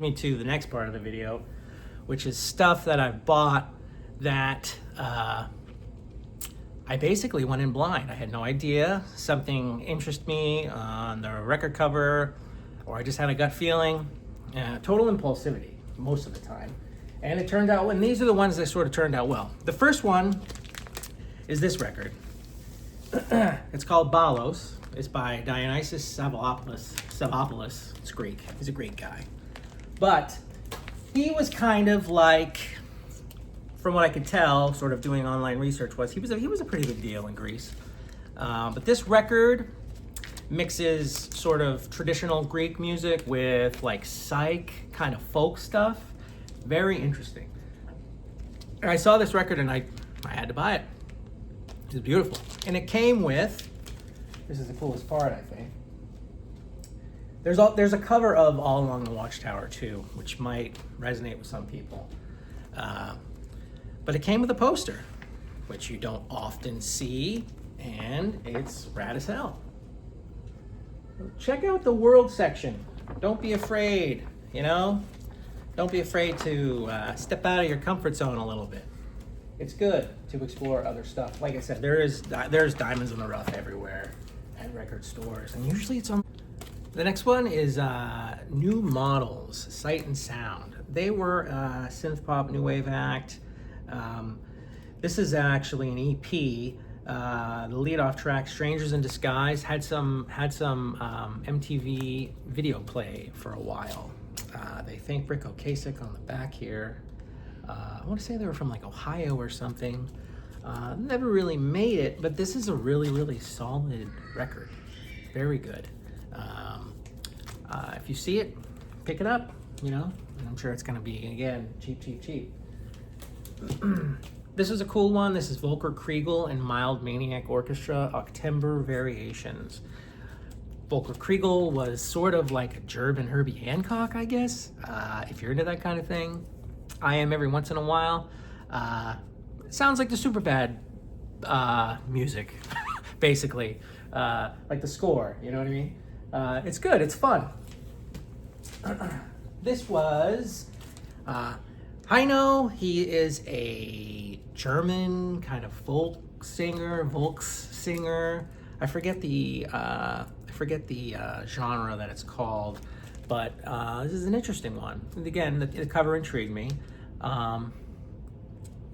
Me to the next part of the video, which is stuff that I've bought that I basically went in blind. I had no idea something interested me on the record cover, or I just had a gut feeling. Total impulsivity most of the time. And it turned out, and these are the ones that sort of turned out well. The first one is this record. It's called Balos. It's by Dionysus Savvopoulos. It's Greek. He's a great guy. But he was kind of like, from what I could tell, sort of doing online research, he was a pretty big deal in Greece. But this record mixes sort of traditional Greek music with like psych kind of folk stuff. Very interesting. And I saw this record and I had to buy it. It's beautiful. And it came with, this is the coolest part, I think. There's a cover of All Along the Watchtower too, which might resonate with some people. But it came with a poster, which you don't often see, and it's rad as hell. Check out the world section. Don't be afraid, you know? Don't be afraid to step out of your comfort zone a little bit. It's good to explore other stuff. Like I said, there's diamonds in the rough everywhere at record stores, and usually it's on. The next one is New Models, Sight and Sound. They were synth pop new wave act. This is actually an EP. The lead-off track, "Strangers in Disguise," had some MTV video play for a while. They thank Rick Ocasek on the back here. I want to say they were from like Ohio or something. Never really made it, but this is a really, really solid record. Very good. If you see it, pick it up, you know, and I'm sure it's going to be, again, cheap. This is a cool one. This is Volker Kriegel and Mild Maniac Orchestra, October Variations. Volker Kriegel was sort of like a German Herbie Hancock, I guess, if you're into that kind of thing. I am every once in a while. It sounds like the Superbad music, basically. Like the score, you know what I mean? It's good, it's fun. This was Heino. He is a German kind of Volks singer. I forget the genre that it's called, but this is an interesting one. And again, the cover intrigued me.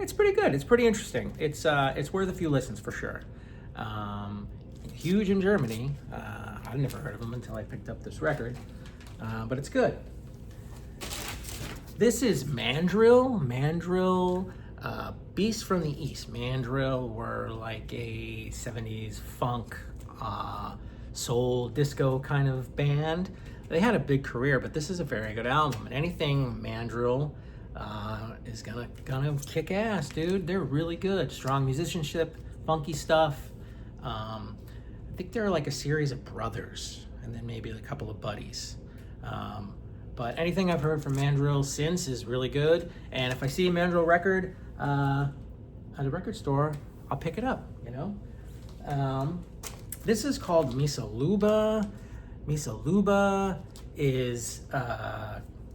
It's pretty good. It's pretty interesting. It's worth a few listens for sure. Huge in Germany. I've never heard of them until I picked up this record, but it's good. This is Mandrill. Mandrill, Beasts from the East. Mandrill were like a 70s funk, soul, disco kind of band. They had a big career, but this is a very good album. And anything Mandrill is gonna kick ass, dude. They're really good. Strong musicianship, funky stuff. I think they're like a series of brothers, and then maybe a couple of buddies. But anything I've heard from Mandrill since is really good. And if I see a Mandrill record at a record store, I'll pick it up, you know? This is called Misa Luba. Misa Luba is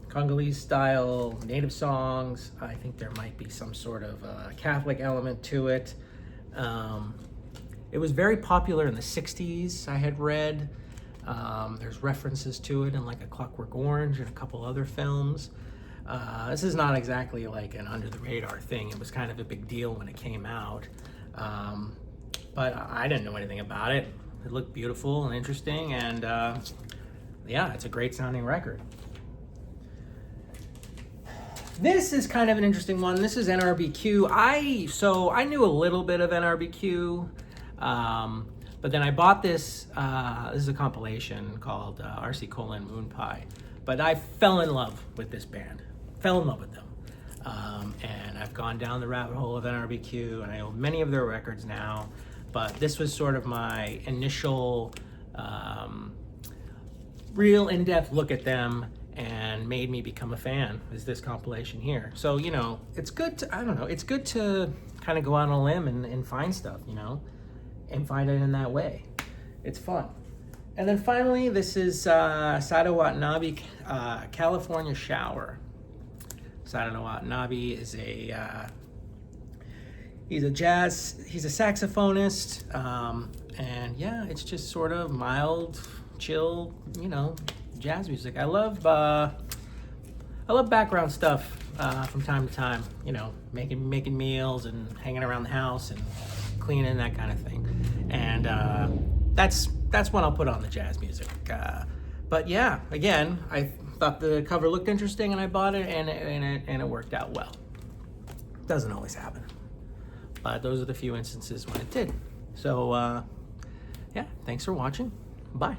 Congolese style native songs. I think there might be some sort of Catholic element to it. It was very popular in the 60s, I had read. There's references to it in like A Clockwork Orange and a couple other films. This is not exactly like an under the radar thing. It was kind of a big deal when it came out. But I didn't know anything about it. It looked beautiful and interesting, and yeah, it's a great sounding record. This is kind of an interesting one. This is NRBQ. I knew a little bit of NRBQ, but then I bought this. This is a compilation called RC Colon Moon Pie. But I fell in love with this band. Fell in love with them. And I've gone down the rabbit hole of NRBQ, and I own many of their records now. But this was sort of my initial real in-depth look at them, and made me become a fan, is this compilation here. So, you know, it's good to kind of go out on a limb and find stuff, you know, and find it in that way. It's fun. And then finally, this is Sado Watanabe, California Shower. Sado Watanabe is he's a saxophonist, and yeah, it's just sort of mild, chill, jazz music. I love background stuff from time to time. Making meals and hanging around the house and cleaning, that kind of thing. And that's when I'll put on the jazz music. But yeah, again, I thought the cover looked interesting and I bought it, and it worked out well. Doesn't always happen, but those are the few instances when it did. So yeah, thanks for watching. Bye.